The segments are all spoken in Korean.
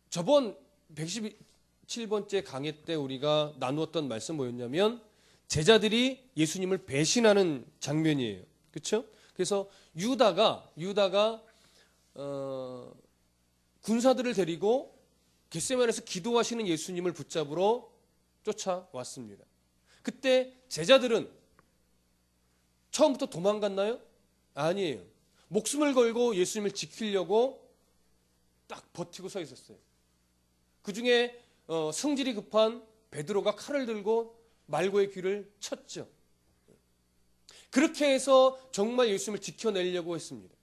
저번 117번째 강의 때 우리가 나누었던 말씀 뭐였냐면 제자들이 예수님을 배신하는 장면이에요. 그렇죠? 그래서 유다가 군사들을 데리고 겟세마네에서 기도하시는 예수님을 붙잡으러 쫓아왔습니다. 그때 제자들은 처음부터 도망갔나요? 아니에요. 목숨을 걸고 예수님을 지키려고 딱 버티고 서 있었어요. 그 중에 성질이 급한 베드로가 칼을 들고 말고의 귀를 쳤죠. 그렇게 해서 정말 예수님을 지켜내려고 했습니다.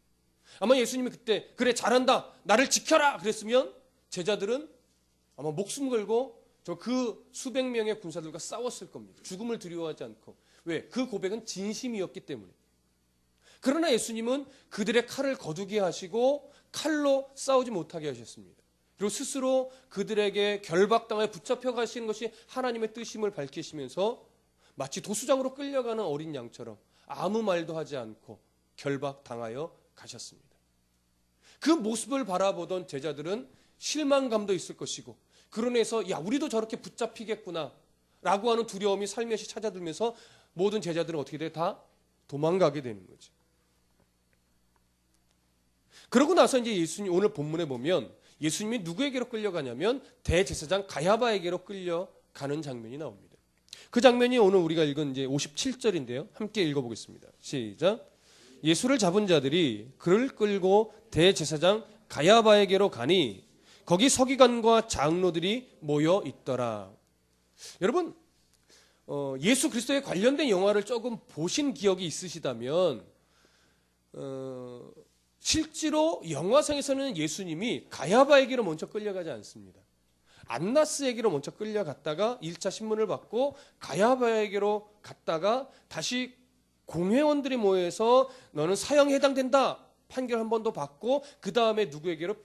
아마 예수님이 그때 그래 잘한다 나를 지켜라 그랬으면 제자들은 아마 목숨 걸고 그 수백 명의 군사들과 싸웠을 겁니다. 죽음을 두려워하지 않고. 왜? 그 고백은 진심이었기 때문에. 그러나 예수님은 그들의 칼을 거두게 하시고 칼로 싸우지 못하게 하셨습니다. 그리고 스스로 그들에게 결박당하여 붙잡혀 가시는 것이 하나님의 뜻임을 밝히시면서 마치 도수장으로 끌려가는 어린 양처럼 아무 말도 하지 않고 결박당하여 가셨습니다. 그 모습을 바라보던 제자들은 실망감도 있을 것이고 그러면서 야 우리도 저렇게 붙잡히겠구나 라고 하는 두려움이 살며시 찾아들면서 모든 제자들은 어떻게 돼? 다 도망가게 되는 거죠. 그러고 나서 이제 예수님 오늘 본문에 보면 예수님이 누구에게로 끌려가냐면 대제사장 가야바에게로 끌려가는 장면이 나옵니다. 그 장면이 오늘 우리가 읽은 이제 57절인데요. 함께 읽어보겠습니다. 시작. 예수를 잡은 자들이 그를 끌고 대제사장 가야바에게로 가니 거기 서기관과 장로들이 모여 있더라. 여러분 예수 그리스도에 관련된 영화를 조금 보신 기억이 있으시다면 실제로 영화상에서는 예수님이 가야바에게로 먼저 끌려가지 않습니다. 안나스에게로 먼저 끌려갔다가 1차 신문을 받고 가야바에게로 갔다가 다시 공회원들이 모여서 너는 사형에 해당된다 판결 한 번 더 받고 그 다음에 누구에게로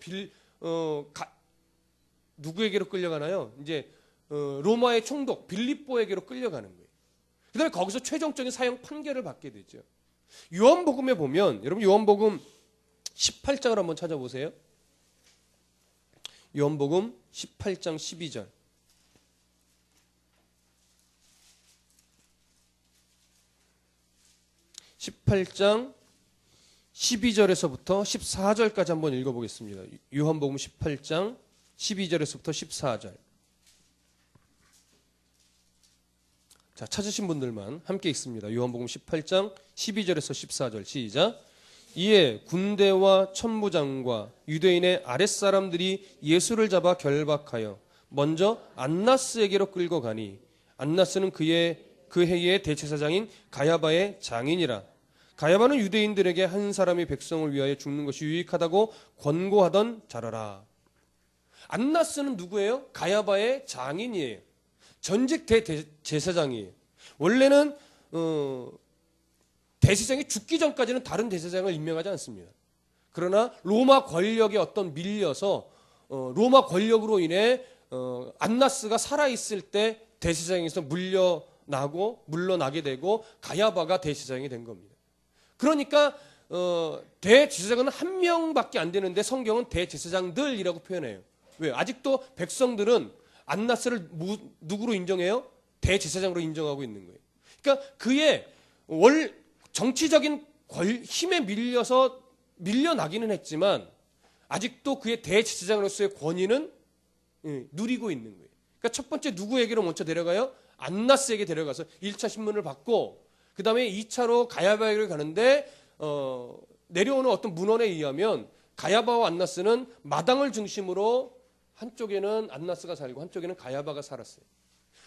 끌려가나요? 이제 로마의 총독 빌립보에게로 끌려가는 거예요. 그 다음에 거기서 최종적인 사형 판결을 받게 되죠. 요한복음에 보면 여러분 요한복음 18장을 한번 찾아보세요. 요한복음 18장 12절. 18장 12절에서부터 14절까지 한번 읽어보겠습니다. 요한복음 18장 12절에서부터 14절. 자, 찾으신 분들만 함께 읽습니다. 요한복음 18장 12절에서 14절 시작. 이에 군대와 천부장과 유대인의 아랫사람들이 예수를 잡아 결박하여 먼저 안나스에게로 끌고 가니 안나스는 그 해의 대제사장인 가야바의 장인이라. 가야바는 유대인들에게 한 사람이 백성을 위하여 죽는 것이 유익하다고 권고하던 자라라. 안나스는 누구예요? 가야바의 장인이에요. 전직 대제사장이에요. 원래는 대제사장이 죽기 전까지는 다른 대제사장을 임명하지 않습니다. 그러나 로마 권력에 밀려서 로마 권력으로 인해 안나스가 살아있을 때 대제사장에서 물러나게 되고 가야바가 대제사장이 된 겁니다. 그러니까 대제사장은 한 명밖에 안 되는데 성경은 대제사장들이라고 표현해요. 왜? 아직도 백성들은 안나스를 누구로 인정해요? 대제사장으로 인정하고 있는 거예요. 그러니까 그의 정치적인 힘에 밀려나기는 했지만 아직도 그의 대제사장으로서의 권위는 누리고 있는 거예요. 그러니까 첫 번째 누구에게로 먼저 데려가요? 안나스에게 데려가서 1차 신문을 받고 그 다음에 2차로 가야바에게 가는데 내려오는 어떤 문헌에 의하면 가야바와 안나스는 마당을 중심으로 한쪽에는 안나스가 살고 한쪽에는 가야바가 살았어요.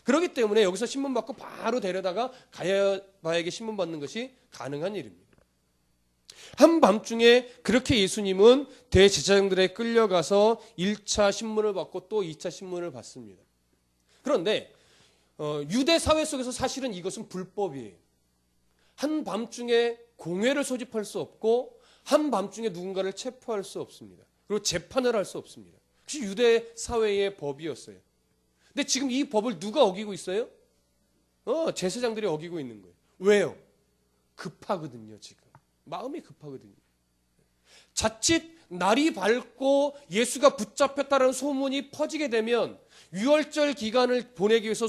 그렇기 때문에 여기서 신문 받고 바로 데려다가 가야바에게 신문 받는 것이 가능한 일입니다. 한밤중에 그렇게 예수님은 대제사장들에 끌려가서 1차 신문을 받고 또 2차 신문을 받습니다. 그런데 유대 사회 속에서 사실은 이것은 불법이에요. 한밤중에 공회를 소집할 수 없고 한밤중에 누군가를 체포할 수 없습니다. 그리고 재판을 할 수 없습니다. 그것이 유대 사회의 법이었어요. 근데 지금 이 법을 누가 어기고 있어요? 제사장들이 어기고 있는 거예요. 왜요? 급하거든요, 지금. 마음이 급하거든요. 자칫 날이 밝고 예수가 붙잡혔다는 소문이 퍼지게 되면 유월절 기간을 보내기 위해서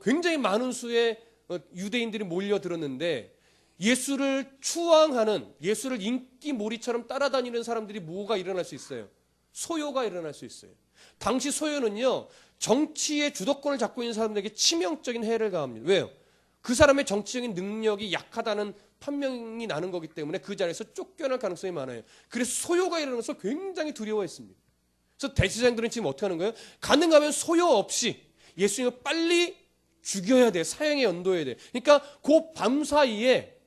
굉장히 많은 수의 유대인들이 몰려들었는데 예수를 추앙하는, 예수를 인기몰이처럼 따라다니는 사람들이 뭐가 일어날 수 있어요? 소요가 일어날 수 있어요. 당시 소요는요, 정치의 주도권을 잡고 있는 사람들에게 치명적인 해를 가합니다. 왜요? 그 사람의 정치적인 능력이 약하다는 판명이 나는 거기 때문에 그 자리에서 쫓겨날 가능성이 많아요. 그래서 소요가 일어나서 굉장히 두려워했습니다. 그래서 대제사장들은 지금 어떻게 하는 거예요? 가능하면 소요 없이 예수님을 빨리 죽여야 돼. 사형에 연도해야 돼. 그러니까 그 밤 사이에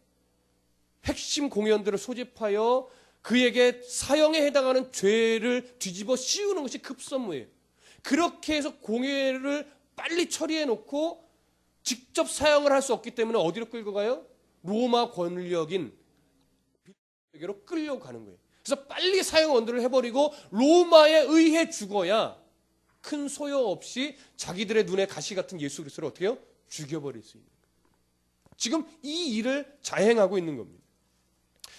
핵심 공연들을 소집하여 그에게 사형에 해당하는 죄를 뒤집어 씌우는 것이 급선무예요. 그렇게 해서 공회를 빨리 처리해 놓고 직접 사형을 할 수 없기 때문에 어디로 끌고 가요? 로마 권력인 빌라도에게로 끌려가는 거예요. 그래서 빨리 사형 언도를 해버리고 로마에 의해 죽어야 큰 소요 없이 자기들의 눈에 가시 같은 예수 그리스도를 어떻게 해요? 죽여버릴 수 있는 거예요. 지금 이 일을 자행하고 있는 겁니다.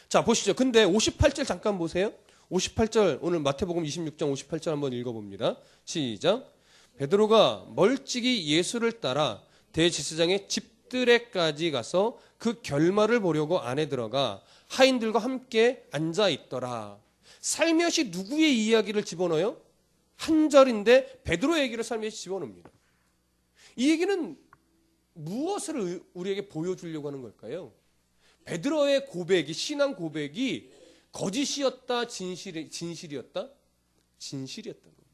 자, 보시죠. 근데 58절 잠깐 보세요. 58절 오늘 마태복음 26장 58절 한번 읽어봅니다. 시작. 베드로가 멀찍이 예수를 따라 대제사장의 집들에까지 가서 그 결말을 보려고 안에 들어가 하인들과 함께 앉아 있더라. 살며시 누구의 이야기를 집어넣어요? 한 절인데 베드로의 얘기를 살며시 집어넣습니다. 이 얘기는 무엇을 우리에게 보여주려고 하는 걸까요? 베드로의 고백이, 신앙 고백이 거짓이었다, 진실이었다? 진실이었던 겁니다.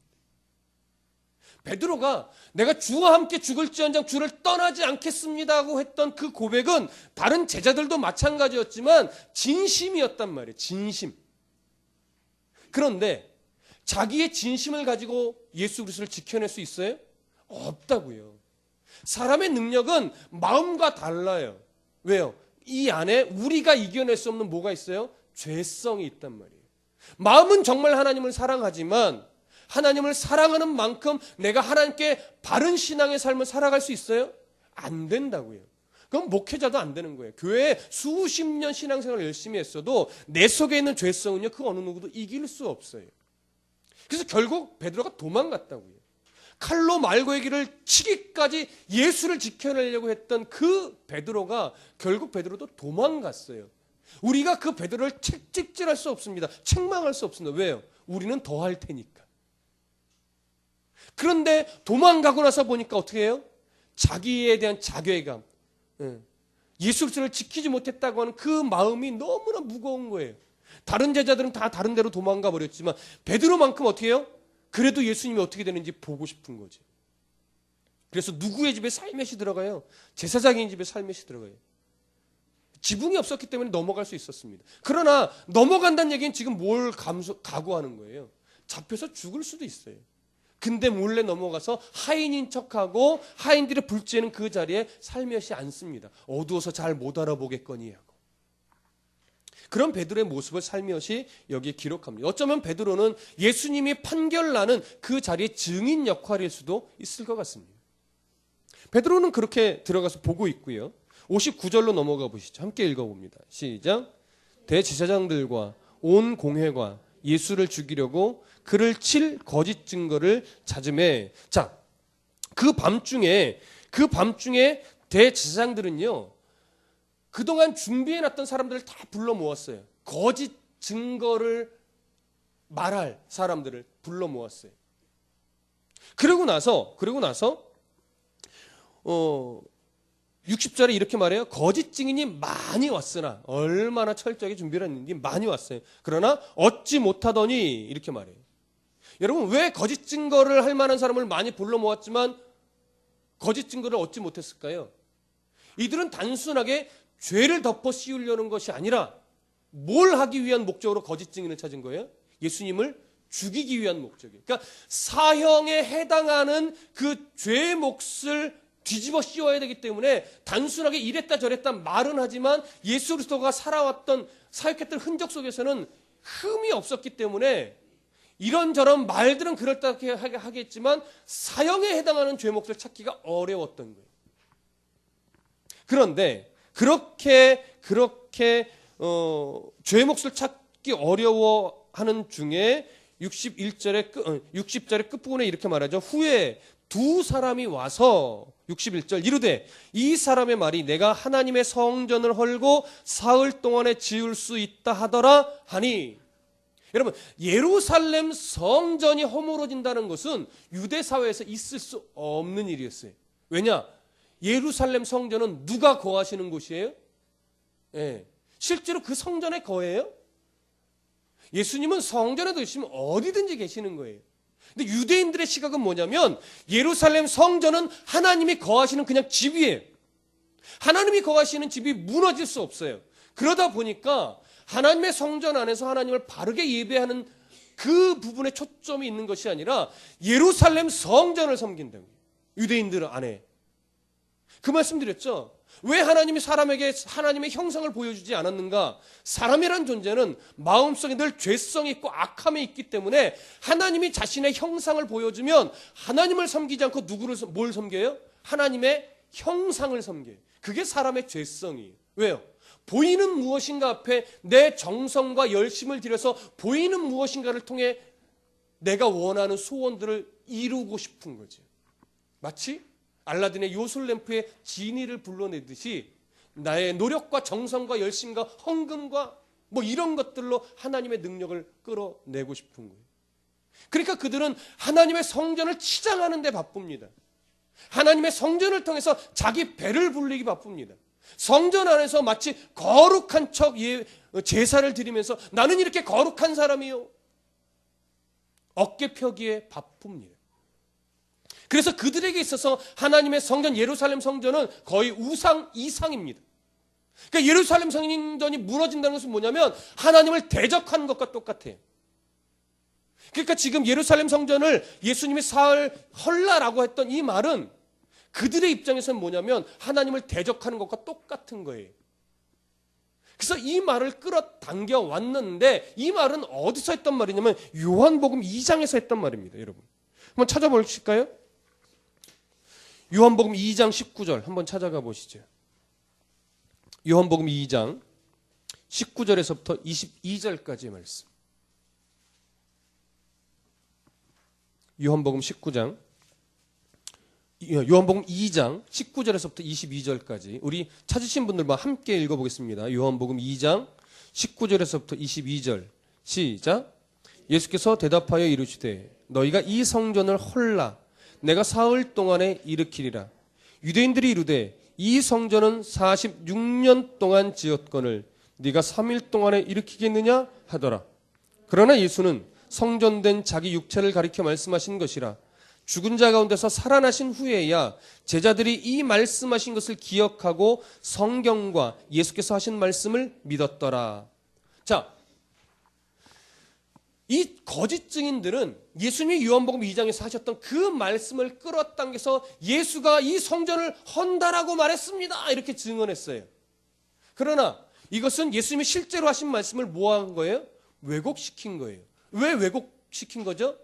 베드로가 내가 주와 함께 죽을지언정 주를 떠나지 않겠습니다 하고 했던 그 고백은 다른 제자들도 마찬가지였지만 진심이었단 말이에요. 진심. 그런데 자기의 진심을 가지고 예수 그리스도를 지켜낼 수 있어요? 없다고요. 사람의 능력은 마음과 달라요. 왜요? 이 안에 우리가 이겨낼 수 없는 뭐가 있어요? 죄성이 있단 말이에요. 마음은 정말 하나님을 사랑하지만 하나님을 사랑하는 만큼 내가 하나님께 바른 신앙의 삶을 살아갈 수 있어요? 안 된다고요. 그럼 목회자도 안 되는 거예요. 교회에 수십 년 신앙생활을 열심히 했어도 내 속에 있는 죄성은요, 그 어느 누구도 이길 수 없어요. 그래서 결국 베드로가 도망갔다고요. 칼로 말고의 길을 치기까지 예수를 지켜내려고 했던 그 베드로가 결국 베드로도 도망갔어요. 우리가 그 베드로를 책찍질할 수 없습니다. 책망할 수 없습니다. 왜요? 우리는 더 할 테니까. 그런데 도망가고 나서 보니까 어떻게 해요? 자기에 대한 자괴감, 예수 그리스도를 지키지 못했다고 하는 그 마음이 너무나 무거운 거예요. 다른 제자들은 다 다른 데로 도망가 버렸지만 베드로만큼 어떻게 해요? 그래도 예수님이 어떻게 되는지 보고 싶은 거죠. 그래서 누구의 집에 살며시 들어가요? 제사장인 집에 살며시 들어가요. 지붕이 없었기 때문에 넘어갈 수 있었습니다. 그러나 넘어간다는 얘기는 지금 뭘 각오하는 거예요? 잡혀서 죽을 수도 있어요. 근데 몰래 넘어가서 하인인 척하고 하인들의 불지에는 그 자리에 살며시 앉습니다. 어두워서 잘 못 알아보겠거니 하고. 그런 베드로의 모습을 살며시 여기에 기록합니다. 어쩌면 베드로는 예수님이 판결나는 그 자리의 증인 역할일 수도 있을 것 같습니다. 베드로는 그렇게 들어가서 보고 있고요. 59절로 넘어가 보시죠. 함께 읽어봅니다. 시작. 대제사장들과 온 공회가 예수를 죽이려고 그를 칠 거짓 증거를 찾음에, 자, 그 밤중에 대제사장들은요, 그동안 준비해놨던 사람들을 다 불러 모았어요. 거짓 증거를 말할 사람들을 불러 모았어요. 그러고 나서 60절에 이렇게 말해요. 거짓 증인이 많이 왔으나, 얼마나 철저하게 준비를 했는지 많이 왔어요. 그러나 얻지 못하더니 이렇게 말해요. 여러분, 왜 거짓 증거를 할 만한 사람을 많이 불러 모았지만 거짓 증거를 얻지 못했을까요? 이들은 단순하게 죄를 덮어 씌우려는 것이 아니라 뭘 하기 위한 목적으로 거짓 증인을 찾은 거예요? 예수님을 죽이기 위한 목적이에요. 그러니까 사형에 해당하는 그 죄의 몫을 뒤집어 씌워야 되기 때문에 단순하게 이랬다 저랬다 말은 하지만 예수 그리스도가 살아왔던 사역했던 흔적 속에서는 흠이 없었기 때문에 이런저런 말들은 그럴듯하게 하겠지만 사형에 해당하는 죄 몫을 찾기가 어려웠던 거예요. 그런데 그렇게 죄 몫을 찾기 하는 중에 60절의 끝부분에 이렇게 말하죠. 후에 두 사람이 와서 61절 이르되 이 사람의 말이 내가 하나님의 성전을 헐고 사흘 동안에 지을 수 있다 하더라 하니. 여러분, 예루살렘 성전이 허물어진다는 것은 유대 사회에서 있을 수 없는 일이었어요. 왜냐? 예루살렘 성전은 누가 거하시는 곳이에요? 예. 실제로 그 성전에 거해요? 예수님은 성전에 계시면 어디든지 계시는 거예요. 근데 유대인들의 시각은 뭐냐면 예루살렘 성전은 하나님이 거하시는 그냥 집이에요. 하나님이 거하시는 집이 무너질 수 없어요. 그러다 보니까 하나님의 성전 안에서 하나님을 바르게 예배하는 그 부분에 초점이 있는 것이 아니라 예루살렘 성전을 섬긴다고요. 유대인들 안에. 그 말씀 드렸죠. 왜 하나님이 사람에게 하나님의 형상을 보여주지 않았는가? 사람이란 존재는 마음속에 늘 죄성이 있고 악함이 있기 때문에 하나님이 자신의 형상을 보여주면 하나님을 섬기지 않고 뭘 섬겨요? 하나님의 형상을 섬겨요. 그게 사람의 죄성이에요. 왜요? 보이는 무엇인가 앞에 내 정성과 열심을 들여서 보이는 무엇인가를 통해 내가 원하는 소원들을 이루고 싶은 거죠. 마치 알라딘의 요술램프의 지니를 불러내듯이 나의 노력과 정성과 열심과 헌금과 뭐 이런 것들로 하나님의 능력을 끌어내고 싶은 거예요. 그러니까 그들은 하나님의 성전을 치장하는 데 바쁩니다. 하나님의 성전을 통해서 자기 배를 불리기 바쁩니다. 성전 안에서 마치 거룩한 척 제사를 드리면서 나는 이렇게 거룩한 사람이요. 어깨 펴기에 바쁩니다. 그래서 그들에게 있어서 하나님의 성전 예루살렘 성전은 거의 우상 이상입니다. 그러니까 예루살렘 성전이 무너진다는 것은 뭐냐면 하나님을 대적하는 것과 똑같아요. 그러니까 지금 예루살렘 성전을 예수님이 사흘 헐라라고 했던 이 말은 그들의 입장에서는 뭐냐면 하나님을 대적하는 것과 똑같은 거예요. 그래서 이 말을 끌어당겨 왔는데 이 말은 어디서 했던 말이냐면 요한복음 2장에서 했던 말입니다. 여러분 한번 찾아보실까요? 요한복음 2장 19절 한번 찾아가 보시죠. 요한복음 2장 19절에서부터 22절까지의 말씀. 요한복음 2장 19절에서부터 22절까지 우리 찾으신 분들과 함께 읽어보겠습니다. 요한복음 2장 19절에서부터 22절 시작. 예수께서 대답하여 이르시되 너희가 이 성전을 헐라 내가 사흘 동안에 일으키리라. 유대인들이 이르되 이 성전은 46년 동안 지었거늘 네가 3일 동안에 일으키겠느냐 하더라. 그러나 예수는 성전된 자기 육체를 가리켜 말씀하신 것이라. 죽은 자 가운데서 살아나신 후에야 제자들이 이 말씀하신 것을 기억하고 성경과 예수께서 하신 말씀을 믿었더라. 자, 이 거짓 증인들은 예수님이 요한복음 2장에서 하셨던 그 말씀을 끌어당겨서 예수가 이 성전을 헌다라고 말했습니다. 이렇게 증언했어요. 그러나 이것은 예수님이 실제로 하신 말씀을 뭐한 거예요? 왜곡시킨 거예요. 왜 왜곡시킨 거죠?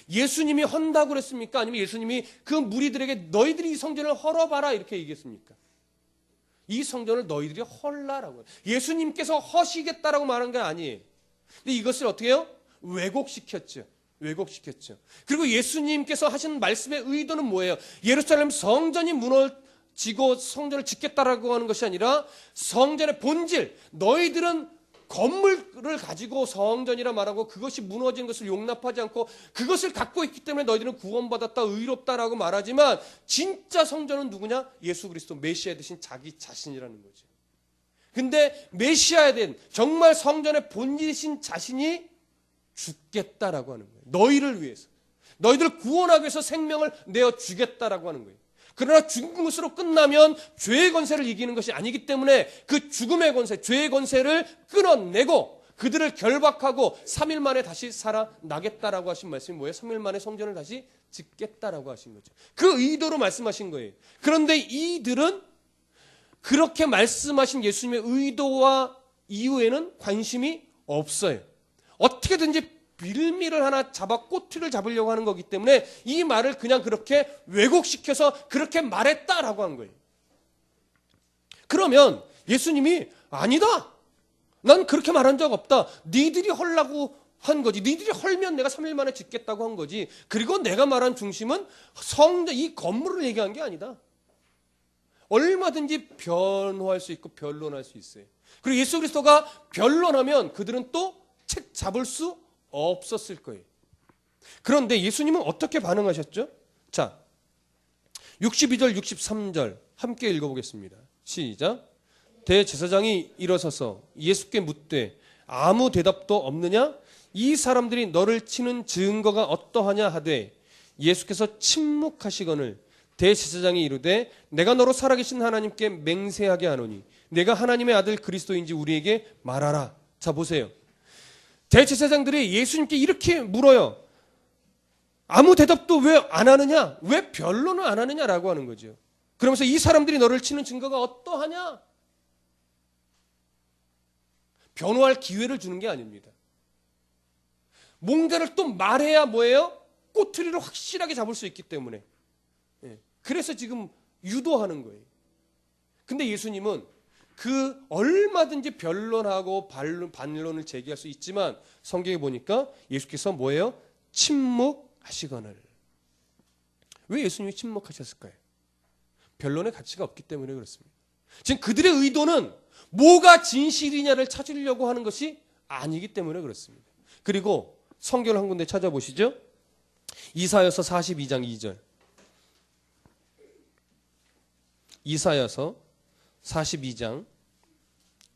예수님이 헌다고 그랬습니까? 아니면 예수님이 그 무리들에게 너희들이 이 성전을 헐어봐라 이렇게 얘기했습니까? 이 성전을 너희들이 헐라라고. 예수님께서 허시겠다라고 말한 게 아니에요. 근데 이것을 어떻게 해요? 왜곡시켰죠. 그리고 예수님께서 하신 말씀의 의도는 뭐예요? 예루살렘 성전이 무너지고 성전을 짓겠다라고 하는 것이 아니라 성전의 본질, 너희들은 건물을 가지고 성전이라 말하고 그것이 무너진 것을 용납하지 않고 그것을 갖고 있기 때문에 너희들은 구원받았다, 의롭다라고 말하지만 진짜 성전은 누구냐? 예수 그리스도 메시아 되신 자기 자신이라는 거죠. 근데 메시아에 대한 정말 성전의 본질이신 자신이 죽겠다라고 하는 거예요. 너희를 위해서. 너희들 구원하기 위해서 생명을 내어 주겠다라고 하는 거예요. 그러나 죽은 것으로 끝나면 죄의 권세를 이기는 것이 아니기 때문에 그 죽음의 권세, 죄의 권세를 끊어내고 그들을 결박하고 3일 만에 다시 살아나겠다라고 하신 말씀이 뭐예요? 3일 만에 성전을 다시 짓겠다라고 하신 거죠. 그 의도로 말씀하신 거예요. 그런데 이들은 그렇게 말씀하신 예수님의 의도와 이유에는 관심이 없어요. 어떻게든지 빌미를 하나 잡아 꼬투리를 잡으려고 하는 거기 때문에 이 말을 그냥 그렇게 왜곡시켜서 그렇게 말했다라고 한 거예요. 그러면 예수님이 아니다. 난 그렇게 말한 적 없다. 니들이 헐라고 한 거지. 니들이 헐면 내가 3일 만에 짓겠다고 한 거지. 그리고 내가 말한 중심은 성전, 이 건물을 얘기한 게 아니다. 얼마든지 변호할 수 있고 변론할 수 있어요. 그리고 예수 그리스도가 변론하면 그들은 또 책 잡을 수 없었을 거예요. 그런데 예수님은 어떻게 반응하셨죠? 자, 62절, 63절 함께 읽어보겠습니다. 시작. 대제사장이 일어서서 예수께 묻되 아무 대답도 없느냐? 이 사람들이 너를 치는 증거가 어떠하냐 하되 예수께서 침묵하시거늘 대제사장이 이르되 내가 너로 살아계신 하나님께 맹세하게 하노니 내가 하나님의 아들 그리스도인지 우리에게 말하라. 자, 보세요. 대제사장들이 예수님께 이렇게 물어요. 아무 대답도 왜 안 하느냐? 왜 변론을 안 하느냐라고 하는 거죠. 그러면서 이 사람들이 너를 치는 증거가 어떠하냐? 변호할 기회를 주는 게 아닙니다. 뭔가를 또 말해야 뭐예요? 꼬투리를 확실하게 잡을 수 있기 때문에. 그래서 지금 유도하는 거예요. 근데 예수님은 그 얼마든지 변론하고 반론을 제기할 수 있지만 성경에 보니까 예수께서 뭐예요? 침묵하시거늘. 왜 예수님이 침묵하셨을까요? 변론의 가치가 없기 때문에 그렇습니다. 지금 그들의 의도는 뭐가 진실이냐를 찾으려고 하는 것이 아니기 때문에 그렇습니다. 그리고 성경을 한 군데 찾아보시죠. 이사야서 42장 2절. 이사야서 42장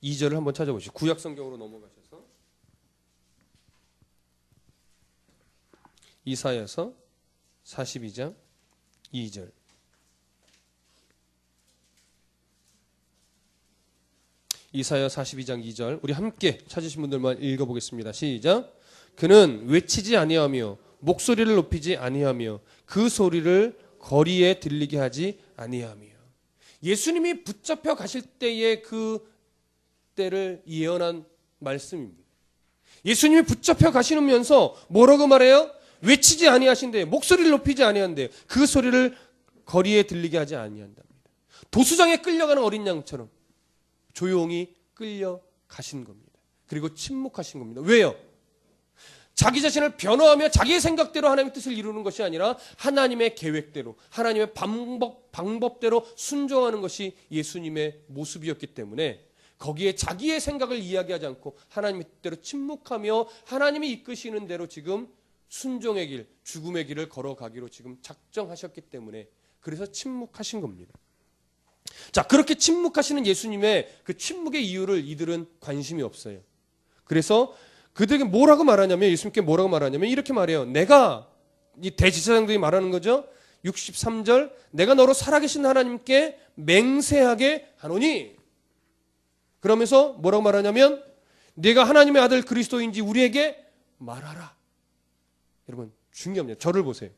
2절을 한번 찾아보시죠. 구약 성경으로 넘어가셔서 이사야서 42장 2절. 이사야 42장 2절 우리 함께 찾으신 분들만 읽어보겠습니다. 시작. 그는 외치지 아니하며 목소리를 높이지 아니하며 그 소리를 거리에 들리게 하지 아니하며. 예수님이 붙잡혀 가실 때의 그 때를 예언한 말씀입니다. 예수님이 붙잡혀 가시면서 뭐라고 말해요? 외치지 아니하신대, 목소리를 높이지 아니한대, 그 소리를 거리에 들리게 하지 아니한답니다. 도수장에 끌려가는 어린 양처럼 조용히 끌려가신 겁니다. 그리고 침묵하신 겁니다. 왜요? 자기 자신을 변호하며 자기의 생각대로 하나님의 뜻을 이루는 것이 아니라 하나님의 계획대로, 하나님의 방법대로 순종하는 것이 예수님의 모습이었기 때문에 거기에 자기의 생각을 이야기하지 않고 하나님의 뜻대로 침묵하며 하나님이 이끄시는 대로 지금 순종의 길, 죽음의 길을 걸어가기로 지금 작정하셨기 때문에 그래서 침묵하신 겁니다. 자, 그렇게 침묵하시는 예수님의 그 침묵의 이유를 이들은 관심이 없어요. 그래서 그들에게 뭐라고 말하냐면, 예수님께 뭐라고 말하냐면 이렇게 말해요. 내가, 이 대제사장들이 말하는 거죠. 63절, 내가 너로 살아계신 하나님께 맹세하게 하노니. 그러면서 뭐라고 말하냐면 네가 하나님의 아들 그리스도인지 우리에게 말하라. 여러분 중요합니다. 저를 보세요.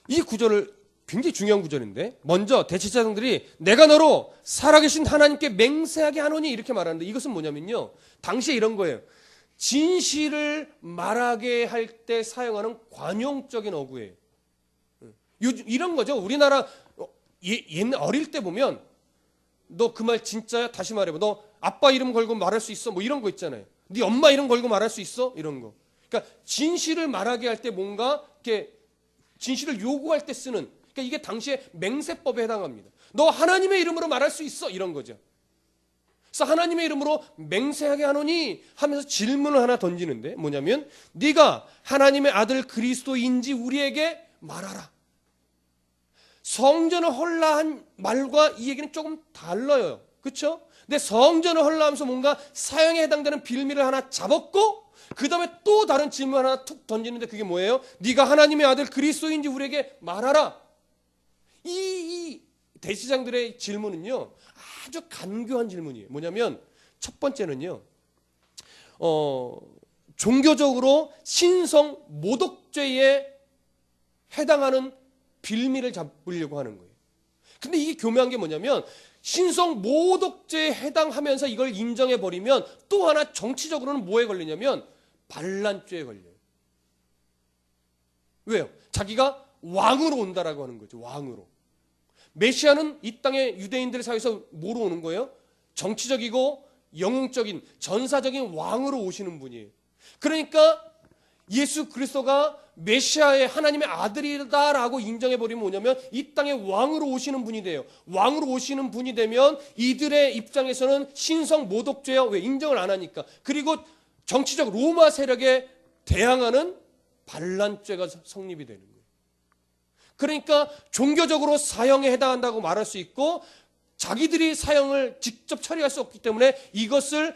이 구절을 굉장히 중요한 구절인데, 먼저 대제사장들이 내가 너로 살아계신 하나님께 맹세하게 하노니 이렇게 말하는데, 이것은 뭐냐면요, 당시에 이런 거예요. 진실을 말하게 할 때 사용하는 관용적인 어구예요. 이런 거죠. 우리나라 옛날 어릴 때 보면 너 그 말 진짜야? 다시 말해봐. 너 아빠 이름 걸고 말할 수 있어? 뭐 이런 거 있잖아요. 네 엄마 이름 걸고 말할 수 있어? 이런 거. 그러니까 진실을 말하게 할 때 뭔가 이렇게 진실을 요구할 때 쓰는, 그러니까 이게 당시에 맹세법에 해당합니다. 너 하나님의 이름으로 말할 수 있어? 이런 거죠. 그래서 하나님의 이름으로 맹세하게 하노니 하면서 질문을 하나 던지는데, 뭐냐면 네가 하나님의 아들 그리스도인지 우리에게 말하라. 성전을 헐라한 말과 이 얘기는 조금 달라요. 그렇죠? 근데 성전을 헐라하면서 뭔가 사형에 해당되는 빌미를 하나 잡았고, 그 다음에 또 다른 질문 하나 툭 던지는데 그게 뭐예요? 네가 하나님의 아들 그리스도인지 우리에게 말하라. 이 대제사장들의 질문은요, 아주 간교한 질문이에요. 뭐냐면 첫 번째는요, 종교적으로 신성 모독죄에 해당하는 빌미를 잡으려고 하는 거예요. 근데 이게 교묘한 게 뭐냐면 신성 모독죄에 해당하면서 이걸 인정해버리면 또 하나 정치적으로는 뭐에 걸리냐면 반란죄에 걸려요. 왜요? 자기가 왕으로 온다라고 하는 거죠. 왕으로. 메시아는 이 땅의 유대인들의 사회에서 뭐로 오는 거예요? 정치적이고 영웅적인 전사적인 왕으로 오시는 분이에요. 그러니까 예수 그리스도가 메시아의 하나님의 아들이다라고 인정해버리면 뭐냐면 이 땅에 왕으로 오시는 분이 돼요. 왕으로 오시는 분이 되면 이들의 입장에서는 신성 모독죄야. 왜? 인정을 안 하니까. 그리고 정치적 로마 세력에 대항하는 반란죄가 성립이 되는 거예요. 그러니까 종교적으로 사형에 해당한다고 말할 수 있고 자기들이 사형을 직접 처리할 수 없기 때문에 이것을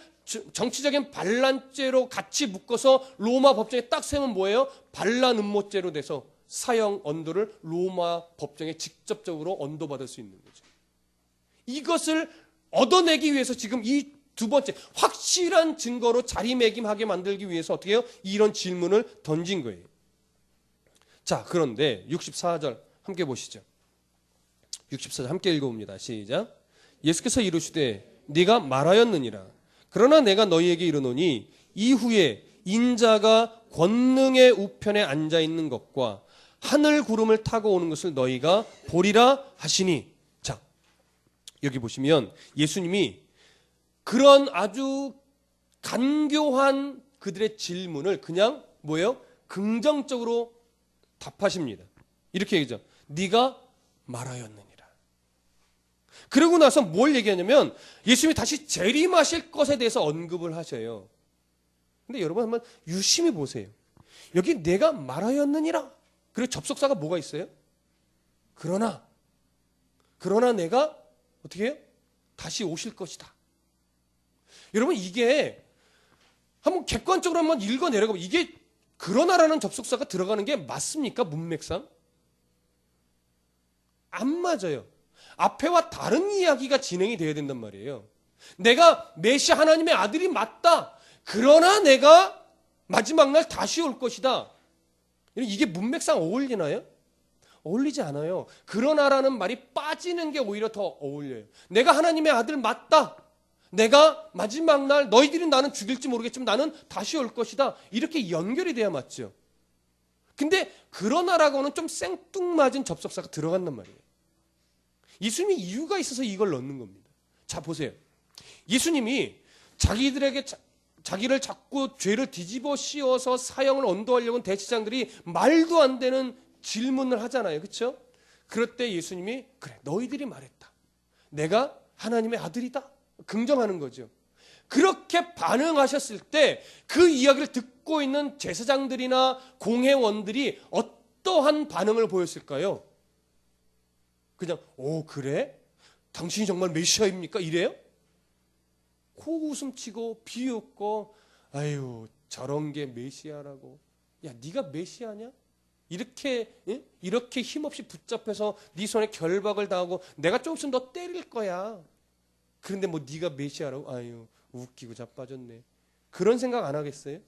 정치적인 반란죄로 같이 묶어서 로마 법정에 딱 세우면 뭐예요? 반란 음모죄로 돼서 사형 언도를 로마 법정에 직접적으로 언도받을 수 있는 거죠. 이것을 얻어내기 위해서 지금 이 두 번째 확실한 증거로 자리매김하게 만들기 위해서 어떻게 해요? 이런 질문을 던진 거예요. 자, 그런데 64절 함께 보시죠. 64절 함께 읽어봅니다. 시작. 예수께서 이르시되 네가 말하였느니라. 그러나 내가 너희에게 이르노니 이후에 인자가 권능의 우편에 앉아있는 것과 하늘 구름을 타고 오는 것을 너희가 보리라 하시니. 자, 여기 보시면 예수님이 그런 아주 간교한 그들의 질문을 그냥 뭐예요? 긍정적으로 답하십니다. 이렇게 얘기죠. 네가 말하였느니라. 그러고 나서 뭘 얘기하냐면 예수님이 다시 재림하실 것에 대해서 언급을 하셔요. 근데 여러분 한번 유심히 보세요. 여기 내가 말하였느니라. 그리고 접속사가 뭐가 있어요? 그러나 내가 어떻게 해요? 다시 오실 것이다. 여러분 이게 한번 객관적으로 한번 읽어내려가 보면 이게 그러나라는 접속사가 들어가는 게 맞습니까? 문맥상? 안 맞아요. 앞에와 다른 이야기가 진행이 돼야 된단 말이에요. 내가 메시아 하나님의 아들이 맞다. 그러나 내가 마지막 날 다시 올 것이다. 이게 문맥상 어울리나요? 어울리지 않아요. 그러나라는 말이 빠지는 게 오히려 더 어울려요. 내가 하나님의 아들 맞다. 내가 마지막 날 너희들이 나는 죽일지 모르겠지만 나는 다시 올 것이다. 이렇게 연결이 돼야 맞죠. 근데 그러나라고는 좀 생뚱맞은 접속사가 들어간단 말이에요. 예수님이 이유가 있어서 이걸 넣는 겁니다. 자, 보세요. 예수님이 자기들에게 자기를 자꾸 죄를 뒤집어 씌워서 사형을 언도하려고 하는 대제사장들이 말도 안 되는 질문을 하잖아요. 그렇죠? 그럴 때 예수님이 그래 너희들이 말했다. 내가 하나님의 아들이다. 긍정하는 거죠. 그렇게 반응하셨을 때 그 이야기를 듣고 있는 제사장들이나 공회원들이 어떠한 반응을 보였을까요? 그냥 그래? 당신이 정말 메시아입니까? 이래요? 코웃음 치고 비웃고 아유 저런 게 메시아라고. 야 네가 메시아냐? 이렇게 힘없이 붙잡혀서 네 손에 결박을 당하고 내가 좀 있으면 너 때릴 거야. 그런데 뭐 네가 메시아라고? 아유 웃기고 자빠졌네. 그런 생각 안 하겠어요?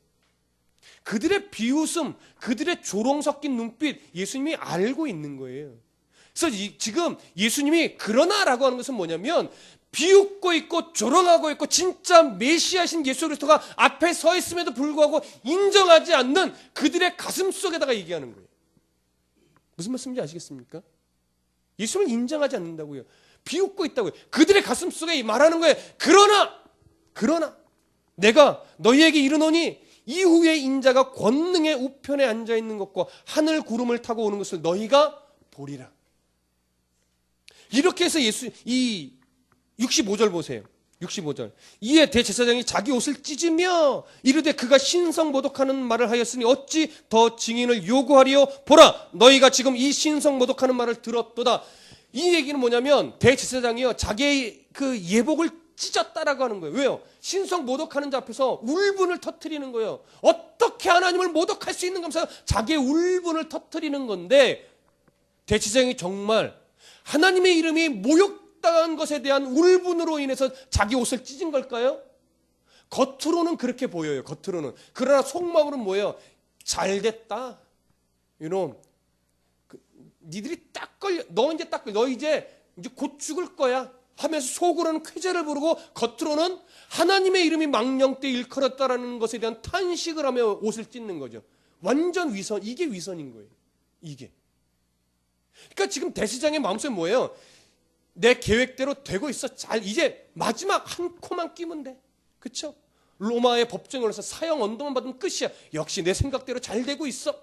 그들의 비웃음, 그들의 조롱 섞인 눈빛 예수님이 알고 있는 거예요. 그래서 지금 예수님이 그러나라고 하는 것은 뭐냐면 비웃고 있고 조롱하고 있고 진짜 메시아신 예수 그리스도가 앞에 서 있음에도 불구하고 인정하지 않는 그들의 가슴 속에다가 얘기하는 거예요. 무슨 말씀인지 아시겠습니까? 예수님을 인정하지 않는다고요. 비웃고 있다고요. 그들의 가슴 속에 말하는 거예요. 그러나 내가 너희에게 이르노니 이후에 인자가 권능의 우편에 앉아 있는 것과 하늘 구름을 타고 오는 것을 너희가 보리라. 이렇게 해서 이 65절 보세요. 65절. 이에 대제사장이 자기 옷을 찢으며 이르되 그가 신성모독하는 말을 하였으니 어찌 더 증인을 요구하리요? 보라 너희가 지금 이 신성모독하는 말을 들었도다. 이 얘기는 뭐냐면 대제사장이요 자기의 그 예복을 찢었다라고 하는 거예요. 왜요? 신성 모독하는 자 앞에서 울분을 터뜨리는 거예요. 어떻게 하나님을 모독할 수 있는 감사가 자기의 울분을 터뜨리는 건데 대제사장이 정말 하나님의 이름이 모욕당한 것에 대한 울분으로 인해서 자기 옷을 찢은 걸까요? 겉으로는 그렇게 보여요. 겉으로는. 그러나 속마음으로는 뭐예요? 잘됐다. 이놈. 니들이 딱 걸려. 너 이제 곧 죽을 거야. 하면서 속으로는 쾌재를 부르고 겉으로는 하나님의 이름이 망령때 일컬었다라는 것에 대한 탄식을 하며 옷을 찢는 거죠. 완전 위선. 이게 위선인 거예요. 이게. 그러니까 지금 대제사장의 마음속에 뭐예요? 내 계획대로 되고 있어. 이제 마지막 한 코만 끼면 돼. 그렇죠? 로마의 법정에 올라서 사형 언도만 받으면 끝이야. 역시 내 생각대로 잘 되고 있어.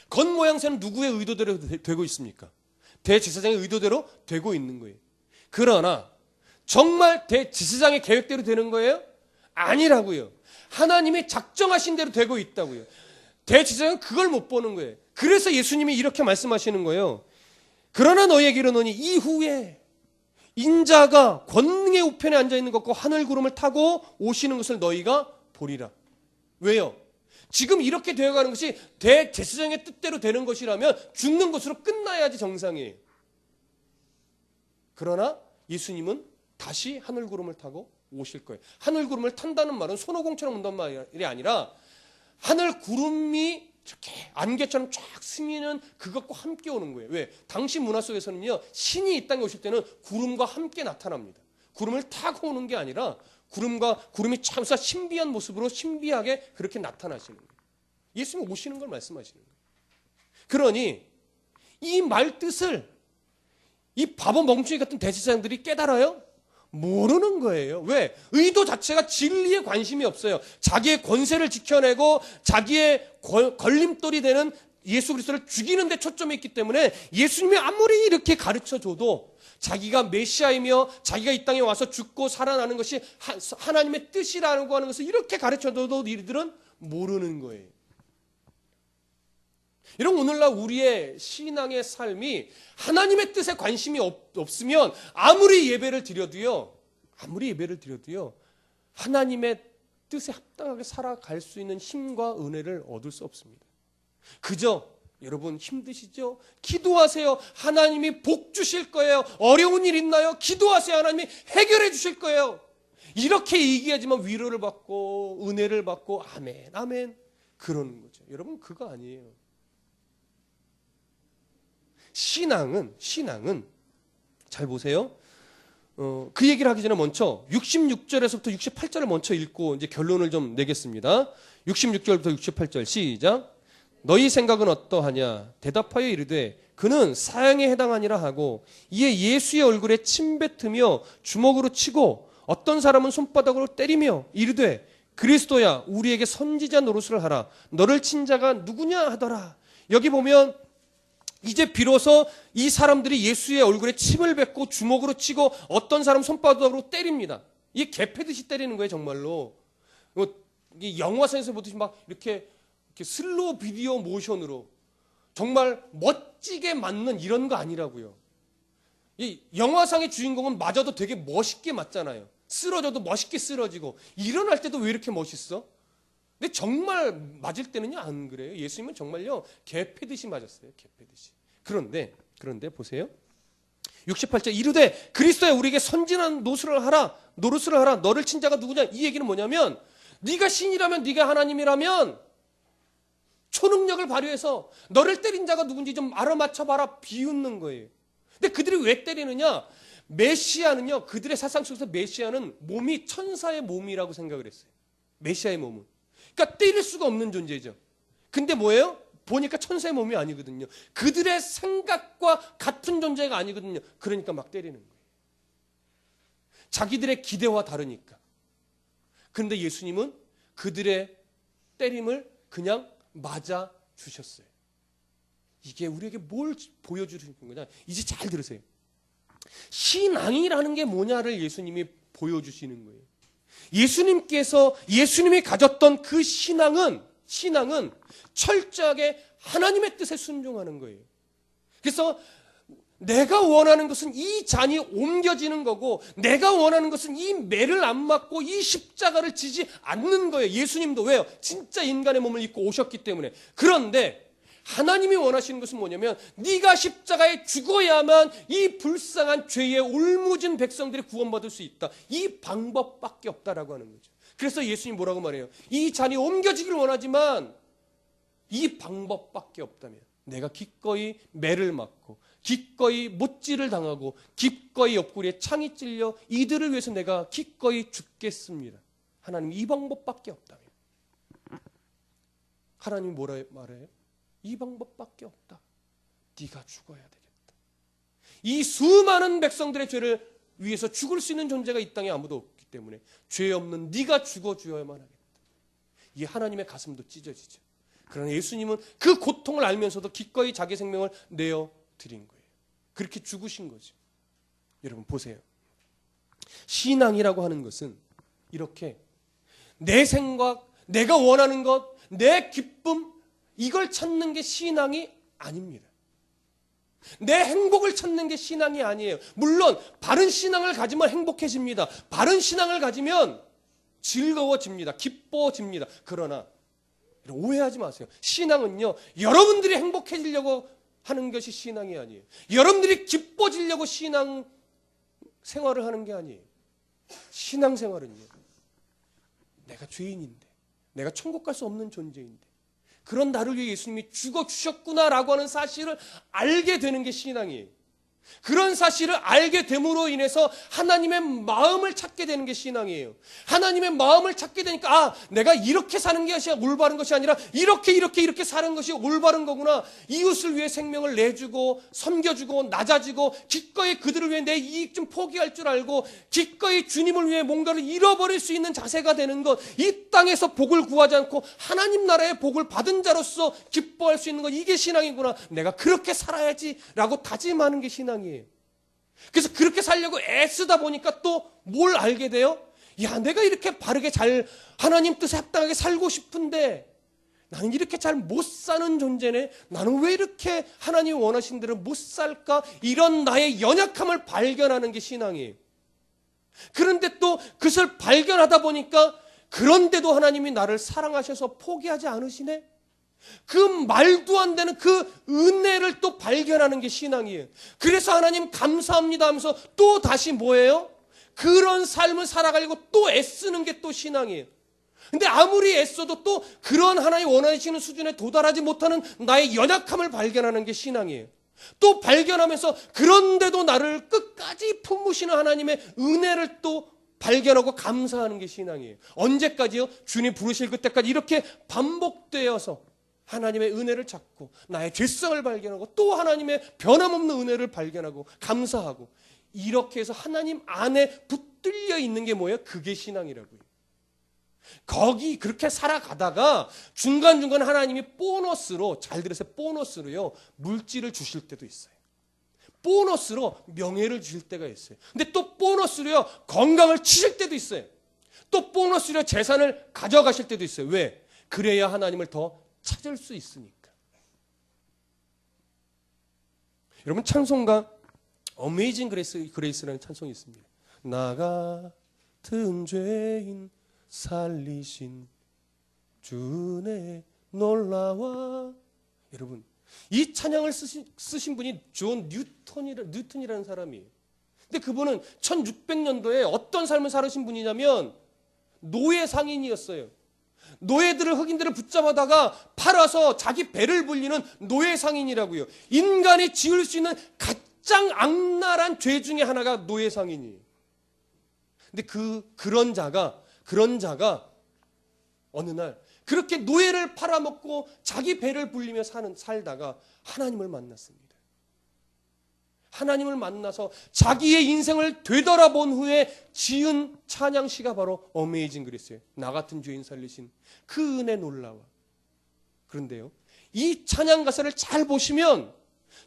겉모양새는 누구의 의도대로 되고 있습니까? 대제사장의 의도대로 되고 있는 거예요. 그러나 정말 대제사장의 계획대로 되는 거예요? 아니라고요. 하나님이 작정하신 대로 되고 있다고요. 대제사장은 그걸 못 보는 거예요. 그래서 예수님이 이렇게 말씀하시는 거예요. 그러나 너희에게 이르노니 이후에 인자가 권능의 우편에 앉아있는 것과 하늘 구름을 타고 오시는 것을 너희가 보리라. 왜요? 지금 이렇게 되어가는 것이 대제사장의 뜻대로 되는 것이라면 죽는 것으로 끝나야지 정상이에요. 그러나 예수님은 다시 하늘 구름을 타고 오실 거예요. 하늘 구름을 탄다는 말은 손오공처럼 온단 말이 아니라 하늘 구름이 이렇게 안개처럼 쫙 스미는 그것과 함께 오는 거예요. 왜? 당시 문화 속에서는요, 신이 이 땅에 오실 때는 구름과 함께 나타납니다. 구름을 타고 오는 게 아니라 구름이 참 신비한 모습으로 신비하게 그렇게 나타나시는 거예요. 예수님 오시는 걸 말씀하시는 거예요. 그러니 이 말 뜻을 이 바보 멍청이 같은 대제사장들이 깨달아요? 모르는 거예요. 왜? 의도 자체가 진리에 관심이 없어요. 자기의 권세를 지켜내고 자기의 걸림돌이 되는 예수 그리스도를 죽이는 데 초점이 있기 때문에 예수님이 아무리 이렇게 가르쳐줘도 자기가 메시아이며 자기가 이 땅에 와서 죽고 살아나는 것이 하나님의 뜻이라고 하는 것을 이렇게 가르쳐줘도 이들은 모르는 거예요. 이런 오늘날 우리의 신앙의 삶이 하나님의 뜻에 관심이 없으면 아무리 예배를 드려도요, 하나님의 뜻에 합당하게 살아갈 수 있는 힘과 은혜를 얻을 수 없습니다. 그저 여러분 힘드시죠? 기도하세요. 하나님이 복 주실 거예요. 어려운 일 있나요? 기도하세요. 하나님이 해결해 주실 거예요. 이렇게 얘기하지만 위로를 받고 은혜를 받고 아멘, 아멘 그러는 거죠. 여러분 그거 아니에요. 신앙은 잘 보세요. 그 얘기를 하기 전에 먼저 66절에서부터 68절을 먼저 읽고 이제 결론을 좀 내겠습니다. 66절부터 68절 시작. 너희 생각은 어떠하냐? 대답하여 이르되 그는 사형에 해당하니라 하고 이에 예수의 얼굴에 침 뱉으며 주먹으로 치고 어떤 사람은 손바닥으로 때리며 이르되 그리스도야 우리에게 선지자 노릇을 하라. 너를 친 자가 누구냐 하더라. 여기 보면 이제 비로소 이 사람들이 예수의 얼굴에 침을 뱉고 주먹으로 치고 어떤 사람 손바닥으로 때립니다. 이게 개패듯이 때리는 거예요, 정말로. 영화상에서 보듯이 막 이렇게 슬로우 비디오 모션으로 정말 멋지게 맞는 이런 거 아니라고요. 이 영화상의 주인공은 맞아도 되게 멋있게 맞잖아요. 쓰러져도 멋있게 쓰러지고 일어날 때도 왜 이렇게 멋있어? 근데 정말 맞을 때는요 안 그래요. 예수님은 정말요 개 패듯이 맞았어요. 개 패듯이. 그런데 보세요. 68절 이르되 그리스도야 우리에게 선진한 노릇을 하라. 너를 친 자가 누구냐? 이 얘기는 뭐냐면 네가 신이라면 네가 하나님이라면 초능력을 발휘해서 너를 때린 자가 누군지 좀 알아맞혀봐라. 비웃는 거예요. 근데 그들이 왜 때리느냐? 메시아는요 그들의 사상 속에서 메시아는 몸이 천사의 몸이라고 생각을 했어요. 메시아의 몸은. 그러니까 때릴 수가 없는 존재죠. 근데 뭐예요? 보니까 천사의 몸이 아니거든요. 그들의 생각과 같은 존재가 아니거든요. 그러니까 막 때리는 거예요. 자기들의 기대와 다르니까. 그런데 예수님은 그들의 때림을 그냥 맞아 주셨어요. 이게 우리에게 뭘 보여주는 거냐? 이제 잘 들으세요. 신앙이라는 게 뭐냐를 예수님이 보여주시는 거예요. 예수님이 가졌던 그 신앙은 철저하게 하나님의 뜻에 순종하는 거예요. 그래서 내가 원하는 것은 이 잔이 옮겨지는 거고 내가 원하는 것은 이 매를 안 맞고 이 십자가를 지지 않는 거예요. 예수님도 왜요? 진짜 인간의 몸을 입고 오셨기 때문에. 그런데 하나님이 원하시는 것은 뭐냐면 네가 십자가에 죽어야만 이 불쌍한 죄에 울무진 백성들이 구원받을 수 있다. 이 방법밖에 없다라고 하는 거죠. 그래서 예수님 뭐라고 말해요? 이 잔이 옮겨지기를 원하지만 이 방법밖에 없다면 내가 기꺼이 매를 맞고 기꺼이 못질을 당하고 기꺼이 옆구리에 창이 찔려 이들을 위해서 내가 기꺼이 죽겠습니다. 하나님 이 방법밖에 없다면 하나님이 뭐라 말해요? 이 방법밖에 없다. 네가 죽어야 되겠다. 이 수많은 백성들의 죄를 위해서 죽을 수 있는 존재가 이 땅에 아무도 없기 때문에 죄 없는 네가 죽어주어야만 하겠다. 이 하나님의 가슴도 찢어지죠. 그러나 예수님은 그 고통을 알면서도 기꺼이 자기 생명을 내어드린 거예요. 그렇게 죽으신 거죠. 여러분 보세요. 신앙이라고 하는 것은 이렇게 내 생각, 내가 원하는 것, 내 기쁨, 이걸 찾는 게 신앙이 아닙니다. 내 행복을 찾는 게 신앙이 아니에요. 물론 바른 신앙을 가지면 행복해집니다. 바른 신앙을 가지면 즐거워집니다. 기뻐집니다. 그러나 오해하지 마세요. 신앙은요, 여러분들이 행복해지려고 하는 것이 신앙이 아니에요. 여러분들이 기뻐지려고 신앙 생활을 하는 게 아니에요. 신앙 생활은요, 내가 죄인인데, 내가 천국 갈 수 없는 존재인데, 그런 나를 위해 예수님이 죽어주셨구나라고 하는 사실을 알게 되는 게 신앙이에요. 그런 사실을 알게 됨으로 인해서 하나님의 마음을 찾게 되는 게 신앙이에요. 하나님의 마음을 찾게 되니까 내가 이렇게 사는 것이 올바른 것이 아니라 이렇게 사는 것이 올바른 거구나. 이웃을 위해 생명을 내주고 섬겨주고 낮아지고 기꺼이 그들을 위해 내 이익 좀 포기할 줄 알고 기꺼이 주님을 위해 뭔가를 잃어버릴 수 있는 자세가 되는 것, 이 땅에서 복을 구하지 않고 하나님 나라의 복을 받은 자로서 기뻐할 수 있는 것, 이게 신앙이구나. 내가 그렇게 살아야지라고 다짐하는 게 신앙이에요. 그래서 그렇게 살려고 애쓰다 보니까 또 뭘 알게 돼요? 야, 내가 이렇게 바르게 잘 하나님 뜻에 합당하게 살고 싶은데 나는 이렇게 잘 못 사는 존재네. 나는 왜 이렇게 하나님이 원하신 대로 못 살까? 이런 나의 연약함을 발견하는 게 신앙이에요. 그런데 또 그것을 발견하다 보니까 그런데도 하나님이 나를 사랑하셔서 포기하지 않으시네? 그 말도 안 되는 그 은혜를 또 발견하는 게 신앙이에요. 그래서 하나님 감사합니다 하면서 또 다시 뭐예요? 그런 삶을 살아가려고 또 애쓰는 게 또 신앙이에요. 근데 아무리 애써도 또 그런 하나님 원하시는 수준에 도달하지 못하는 나의 연약함을 발견하는 게 신앙이에요. 또 발견하면서 그런데도 나를 끝까지 품으시는 하나님의 은혜를 또 발견하고 감사하는 게 신앙이에요. 언제까지요? 주님 부르실 그때까지 이렇게 반복되어서 하나님의 은혜를 찾고 나의 죄성을 발견하고 또 하나님의 변함없는 은혜를 발견하고 감사하고, 이렇게 해서 하나님 안에 붙들려 있는 게 뭐예요? 그게 신앙이라고요. 거기 그렇게 살아가다가 중간중간 하나님이 보너스로, 잘 들으세요, 보너스로요, 물질을 주실 때도 있어요. 보너스로 명예를 주실 때가 있어요. 근데 또 보너스로요, 건강을 주실 때도 있어요. 또 보너스로 재산을 가져가실 때도 있어요. 왜? 그래야 하나님을 더 찾을 수 있으니까. 여러분, 찬송가 어메이징 그레이스라는 찬송이 있습니다. 나 같은 죄인 살리신 주의 놀라와. 여러분, 이 찬양을 쓰신 분이 존 뉴턴이라는 사람이에요. 근데 그분은 1600년도에 어떤 삶을 살으신 분이냐면 노예 상인이었어요. 노예들을, 흑인들을 붙잡아다가 팔아서 자기 배를 불리는 노예 상인이라고요. 인간이 지을 수 있는 가장 악랄한 죄 중에 하나가 노예 상인이에요. 근데 그런 자가 어느 날 그렇게 노예를 팔아먹고 자기 배를 불리며 살다가 하나님을 만났습니다. 하나님을 만나서 자기의 인생을 되돌아본 후에 지은 찬양시가 바로 어메이징 그레이스예요. 나 같은 죄인 살리신 그 은혜 놀라와. 그런데요, 이 찬양 가사를 잘 보시면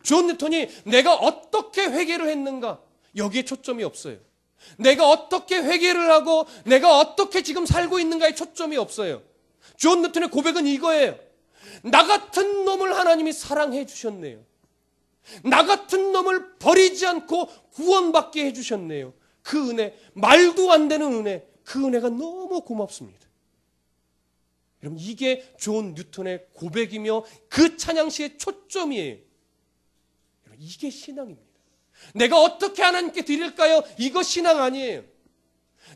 존 뉴턴이 내가 어떻게 회개를 했는가, 여기에 초점이 없어요. 내가 어떻게 회개를 하고 내가 어떻게 지금 살고 있는가에 초점이 없어요. 존 뉴턴의 고백은 이거예요. 나 같은 놈을 하나님이 사랑해 주셨네요. 나 같은 놈을 버리지 않고 구원받게 해주셨네요. 그 은혜, 말도 안 되는 은혜, 그 은혜가 너무 고맙습니다. 여러분, 이게 존 뉴턴의 고백이며 그 찬양시의 초점이에요. 여러분, 이게 신앙입니다. 내가 어떻게 하나님께 드릴까요? 이거 신앙 아니에요.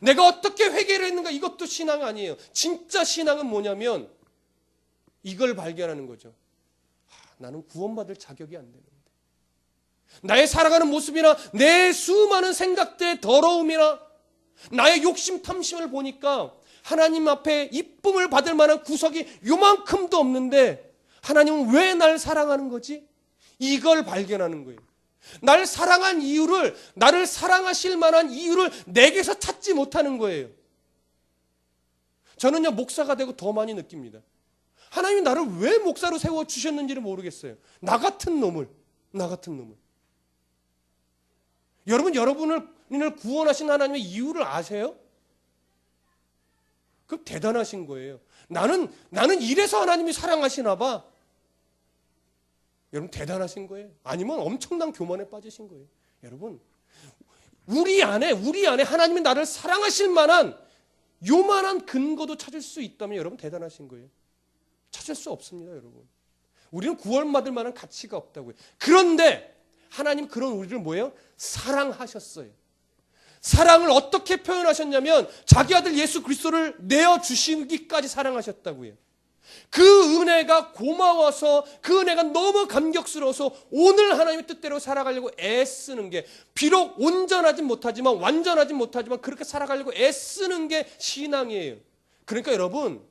내가 어떻게 회개를 했는가? 이것도 신앙 아니에요. 진짜 신앙은 뭐냐면 이걸 발견하는 거죠. 나는 구원받을 자격이 안 되는데, 나의 살아가는 모습이나 내 수많은 생각들의 더러움이나 나의 욕심 탐심을 보니까 하나님 앞에 이쁨을 받을 만한 구석이 요만큼도 없는데 하나님은 왜 날 사랑하는 거지? 이걸 발견하는 거예요. 나를 사랑한 이유를, 나를 사랑하실 만한 이유를 내게서 찾지 못하는 거예요. 저는요, 목사가 되고 더 많이 느낍니다. 하나님이 나를 왜 목사로 세워주셨는지를 모르겠어요. 나 같은 놈을. 여러분을 구원하신 하나님의 이유를 아세요? 그 대단하신 거예요. 나는 이래서 하나님이 사랑하시나 봐. 여러분 대단하신 거예요. 아니면 엄청난 교만에 빠지신 거예요. 여러분 우리 안에 하나님이 나를 사랑하실 만한 요만한 근거도 찾을 수 있다면 여러분 대단하신 거예요. 찾을 수 없습니다, 여러분. 우리는 구원받을 만한 가치가 없다고요. 그런데 하나님 그런 우리를 뭐예요? 사랑하셨어요. 사랑을 어떻게 표현하셨냐면 자기 아들 예수 그리스도를 내어주시기까지 사랑하셨다고요. 그 은혜가 고마워서, 그 은혜가 너무 감격스러워서 오늘 하나님의 뜻대로 살아가려고 애쓰는 게, 비록 온전하진 못하지만, 완전하진 못하지만 그렇게 살아가려고 애쓰는 게 신앙이에요. 그러니까 여러분,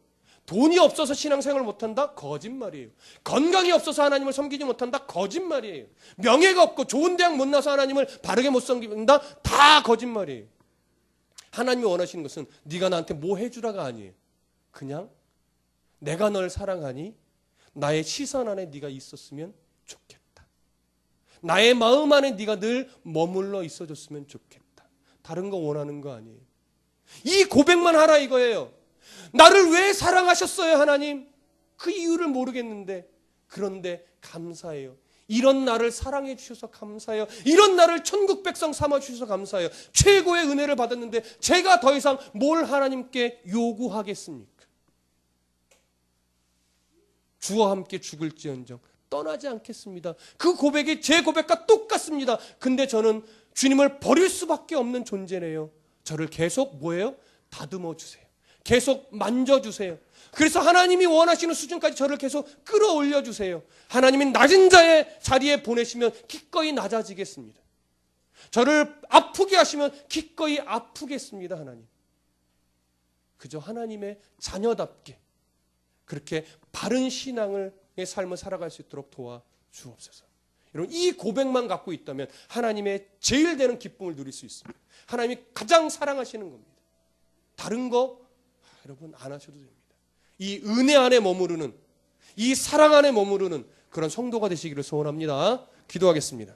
돈이 없어서 신앙생활을 못한다? 거짓말이에요. 건강이 없어서 하나님을 섬기지 못한다? 거짓말이에요. 명예가 없고 좋은 대학 못 나서 하나님을 바르게 못 섬긴다? 다 거짓말이에요. 하나님이 원하시는 것은 네가 나한테 뭐 해주라가 아니에요. 그냥 내가 널 사랑하니 나의 시선 안에 네가 있었으면 좋겠다. 나의 마음 안에 네가 늘 머물러 있어줬으면 좋겠다. 다른 거 원하는 거 아니에요. 이 고백만 하라 이거예요. 나를 왜 사랑하셨어요, 하나님? 그 이유를 모르겠는데, 그런데 감사해요. 이런 나를 사랑해 주셔서 감사해요. 이런 나를 천국 백성 삼아 주셔서 감사해요. 최고의 은혜를 받았는데 제가 더 이상 뭘 하나님께 요구하겠습니까? 주와 함께 죽을지언정 떠나지 않겠습니다. 그 고백이 제 고백과 똑같습니다. 근데 저는 주님을 버릴 수밖에 없는 존재네요. 저를 계속 뭐예요? 다듬어 주세요. 계속 만져주세요. 그래서 하나님이 원하시는 수준까지 저를 계속 끌어올려 주세요. 하나님이 낮은 자의 자리에 보내시면 기꺼이 낮아지겠습니다. 저를 아프게 하시면 기꺼이 아프겠습니다. 하나님. 그저 하나님의 자녀답게 그렇게 바른 신앙의 삶을 살아갈 수 있도록 도와주옵소서. 여러분 이 고백만 갖고 있다면 하나님의 제일 되는 기쁨을 누릴 수 있습니다. 하나님이 가장 사랑하시는 겁니다. 다른 거 여러분 안 하셔도 됩니다. 이 은혜 안에 머무르는, 이 사랑 안에 머무르는 그런 성도가 되시기를 소원합니다. 기도하겠습니다.